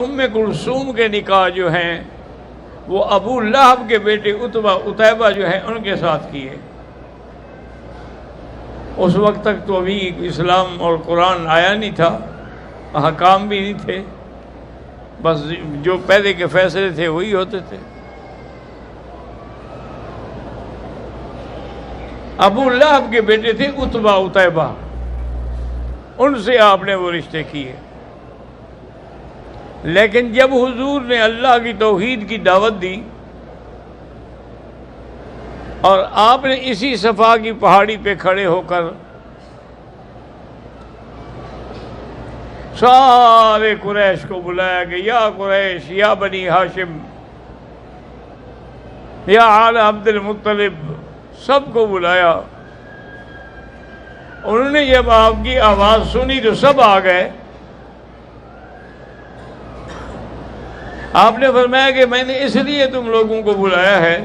ام کلثوم کے نکاح جو ہیں وہ ابو لہب کے بیٹے عتیبہ جو ہیں ان کے ساتھ کیے۔ اس وقت تک تو ابھی اسلام اور قرآن آیا نہیں تھا، احکام بھی نہیں تھے، بس جو پہلے کے فیصلے تھے وہی ہوتے تھے۔ ابو لہب کے بیٹے تھے عتیبہ، ان سے آپ نے وہ رشتے کیے۔ لیکن جب حضور نے اللہ کی توحید کی دعوت دی اور آپ نے اسی صفا کی پہاڑی پہ کھڑے ہو کر سارے قریش کو بلایا کہ یا قریش، یا بنی ہاشم، یا آل عبد المطلب، سب کو بلایا۔ انہوں نے جب آپ کی آواز سنی تو سب آ گئے۔ آپ نے فرمایا کہ میں نے اس لیے تم لوگوں کو بلایا ہے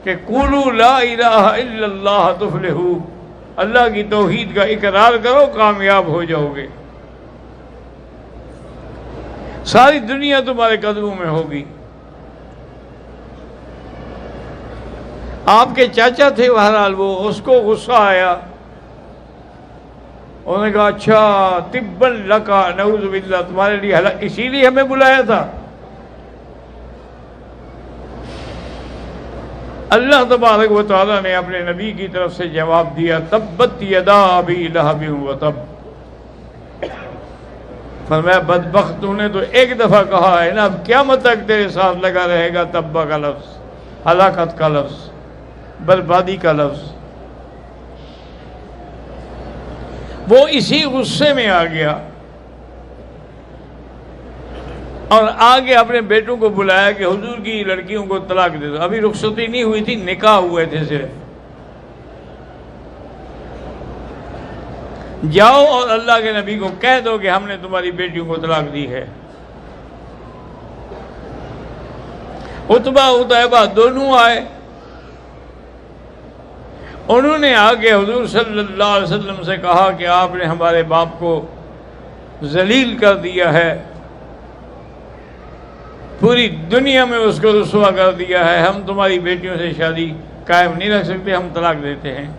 کہ قولوا لا الہ الا اللہ تفلحوا، اللہ کی توحید کا اقرار کرو، کامیاب ہو جاؤ گے، ساری دنیا تمہارے قدموں میں ہوگی۔ آپ کے چاچا تھے بہرحال، وہ اس کو غصہ آیا، انہوں نے کہا اچھا تبا لکا، نعوذ باللہ، تمہارے لیے اسی لیے ہمیں بلایا تھا۔ اللہ تبارک و تعالیٰ نے اپنے نبی کی طرف سے جواب دیا، تبت یدا ابی لہب وتب، فرمایا بدبخت، تو نے تو ایک دفعہ کہا ہے نا، اب قیامت تک تیرے ساتھ لگا رہے گا تبا کا لفظ، ہلاکت کا لفظ، بربادی کا لفظ۔ وہ اسی غصے میں آ گیا اور آگے اپنے بیٹوں کو بلایا کہ حضور کی لڑکیوں کو طلاق دے دو۔ ابھی رخصتی نہیں ہوئی تھی، نکاح ہوئے تھے صرف۔ جاؤ اور اللہ کے نبی کو کہہ دو کہ ہم نے تمہاری بیٹیوں کو طلاق دی ہے۔ عتیبہ دونوں آئے، انہوں نے آگے حضور صلی اللہ علیہ وسلم سے کہا کہ آپ نے ہمارے باپ کو ذلیل کر دیا ہے، پوری دنیا میں اس کو رسوا کر دیا ہے، ہم تمہاری بیٹیوں سے شادی قائم نہیں رکھ سکتے، ہم طلاق دیتے ہیں۔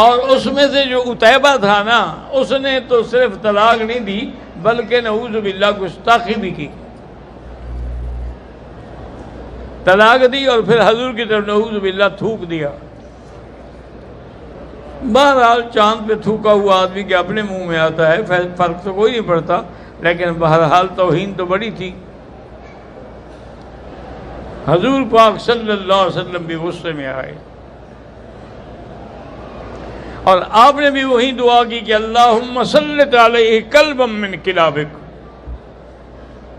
اور اس میں سے جو عتیبہ تھا نا، اس نے تو صرف طلاق نہیں دی بلکہ نعوذ باللہ گستاخی بھی کی، طلاق دی اور پھر حضور کی طرف نعوذ باللہ تھوک دیا۔ بہرحال چاند پہ تھوکا ہوا آدمی کے اپنے منہ میں آتا ہے، فرق تو کوئی نہیں پڑتا، لیکن بہرحال توہین تو بڑی تھی۔ حضور پاک صلی اللہ علیہ وسلم بھی غصے میں آئے اور آپ نے بھی وہی دعا کی کہ اللہم سلط علیہ کلبا من کلابک،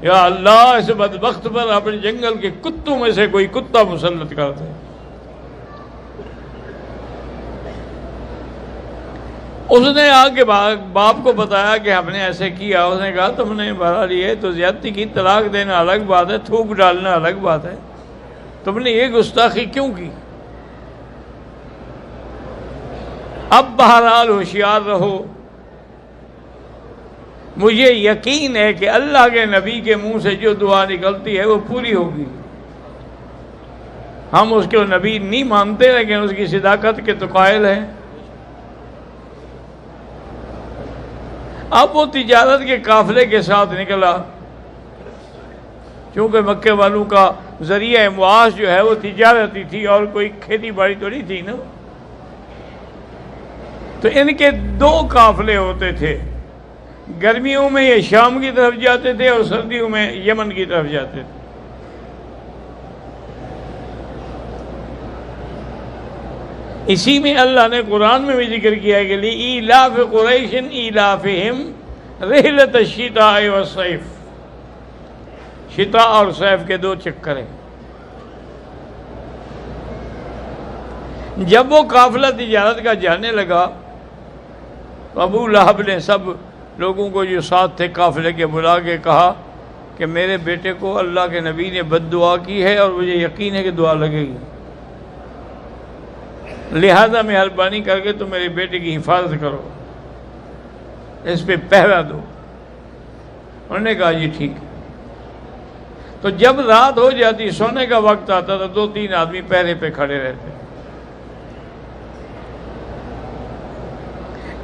یا اللہ اس بدبخت پر اپنے جنگل کے کتوں میں سے کوئی کتا مسلط کر دے۔ اس نے آگے باپ کو بتایا کہ ہم نے ایسے کیا۔ اس نے کہا تم نے بہرحال یہ تو زیادتی کی، طلاق دینا الگ بات ہے، تھوک ڈالنا الگ بات ہے، تم نے یہ گستاخی کیوں کی؟ اب بہرحال ہوشیار رہو، مجھے یقین ہے کہ اللہ کے نبی کے منہ سے جو دعا نکلتی ہے وہ پوری ہوگی۔ ہم اس کو نبی نہیں مانتے لیکن اس کی صداقت کے تو قائل ہیں۔ اب وہ تجارت کے قافلے کے ساتھ نکلا، چونکہ مکے والوں کا ذریعہ معاش جو ہے وہ تجارت ہی تھی اور کوئی کھیتی باڑی تو نہیں تھی نا، تو ان کے دو قافلے ہوتے تھے، گرمیوں میں یہ شام کی طرف جاتے تھے اور سردیوں میں یمن کی طرف جاتے تھے۔ اسی میں اللہ نے قرآن میں بھی ذکر کیا ہے کہ لِإِيلَافِ قُرَيْشٍ إِيلَافِهِمْ رِحْلَةَ الشِّتَاءِ وَالصَّيْفِ، شتاء اور صیف کے دو چکر ہیں۔ جب وہ قافلہ تجارت کا جانے لگا تو ابو لہب نے سب لوگوں کو جو ساتھ تھے قافلے کے بلا کے کہا کہ میرے بیٹے کو اللہ کے نبی نے بد دعا کی ہے اور مجھے یقین ہے کہ دعا لگے گی، لہذا مہربانی کر کے تم میرے بیٹے کی حفاظت کرو۔ اس پہ پہرا دو۔ انہوں نے کہا جی ٹھیک ہے۔ تو جب رات ہو جاتی، سونے کا وقت آتا تو 2-3 آدمی پہرے پہ کھڑے رہتے۔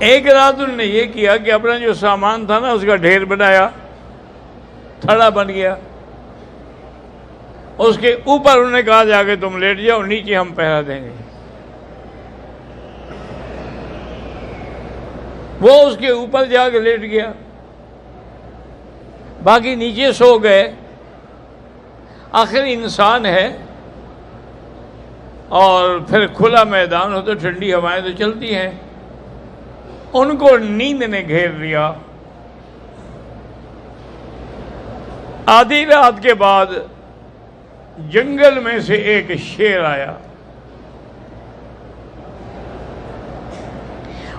ایک رات انہوں نے یہ کیا کہ اپنا جو سامان تھا نا اس کا ڈھیر بنایا، تھڑا بن گیا، اس کے اوپر انہوں نے کہا جا کے تم لیٹ جاؤ، نیچے ہم پہرا دیں گے۔ وہ اس کے اوپر جا کے لیٹ گیا، باقی نیچے سو گئے۔ آخر انسان ہے اور پھر کھلا میدان ہو تو ٹھنڈی ہوائیں تو چلتی ہیں، ان کو نیند نے گھیر لیا۔ آدھی رات کے بعد جنگل میں سے ایک شیر آیا،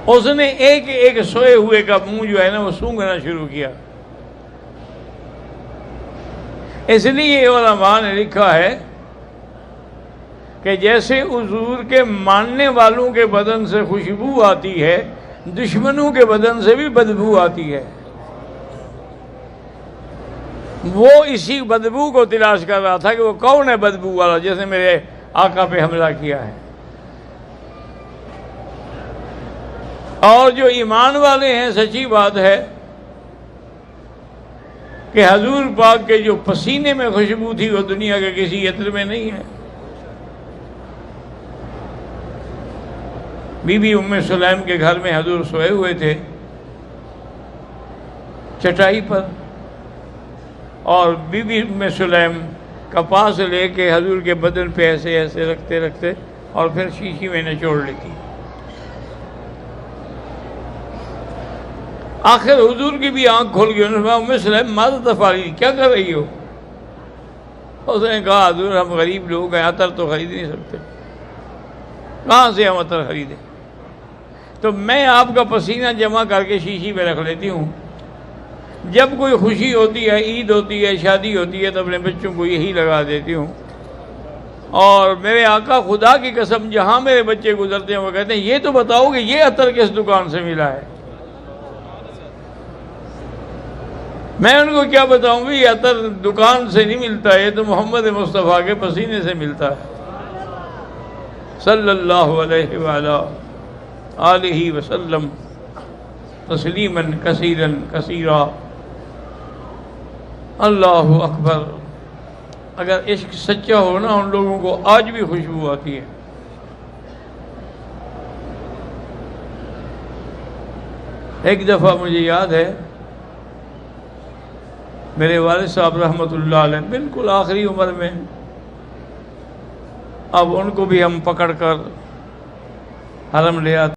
اس نے ایک ایک سوئے ہوئے کا منہ جو ہے نا وہ سونگھنا شروع کیا۔ اس لیے علماء نے لکھا ہے کہ جیسے حضور کے ماننے والوں کے بدن سے خوشبو آتی ہے، دشمنوں کے بدن سے بھی بدبو آتی ہے۔ وہ اسی بدبو کو تلاش کر رہا تھا کہ وہ کون ہے بدبو والا جس نے میرے آقا پہ حملہ کیا ہے۔ اور جو ایمان والے ہیں، سچی بات ہے کہ حضور پاک کے جو پسینے میں خوشبو تھی وہ دنیا کے کسی عطر میں نہیں ہے۔ بی بی ام سلیم کے گھر میں حضور سوئے ہوئے تھے چٹائی پر، اور بی بی ام سلیم کپاس لے کے حضور کے بدن پہ ایسے ایسے رکھتے رکھتے اور پھر شیشی میں نچوڑ لیتی۔ آخر حضور کی بھی آنکھ کھل گئی، انہوں نے کہا ام سلیم ماذا تفعلین، کیا کر رہی ہو؟ اس نے کہا حضور ہم غریب لوگ ہیں، عطر تو خرید نہیں سکتے، کہاں سے ہم عطر خریدیں؟ تو میں آپ کا پسینہ جمع کر کے شیشی میں رکھ لیتی ہوں، جب کوئی خوشی ہوتی ہے، عید ہوتی ہے، شادی ہوتی ہے تو اپنے بچوں کو یہی لگا دیتی ہوں۔ اور میرے آقا خدا کی قسم جہاں میرے بچے گزرتے ہیں وہ کہتے ہیں یہ تو بتاؤ کہ یہ عطر کس دکان سے ملا ہے؟ میں ان کو کیا بتاؤں گی، یہ عطر دکان سے نہیں ملتا ہے، یہ تو محمد مصطفیٰ کے پسینے سے ملتا ہے صلی اللہ علیہ وآلہ آلہ وسلم تسلیما کثیرا کثیرا۔ اللہ اکبر۔ اگر عشق سچا ہو نا ان لوگوں کو آج بھی خوشبو آتی ہے۔ ایک دفعہ مجھے یاد ہے میرے والد صاحب رحمۃ اللہ علیہ بالکل آخری عمر میں، اب ان کو بھی ہم پکڑ کر حرم لے آتے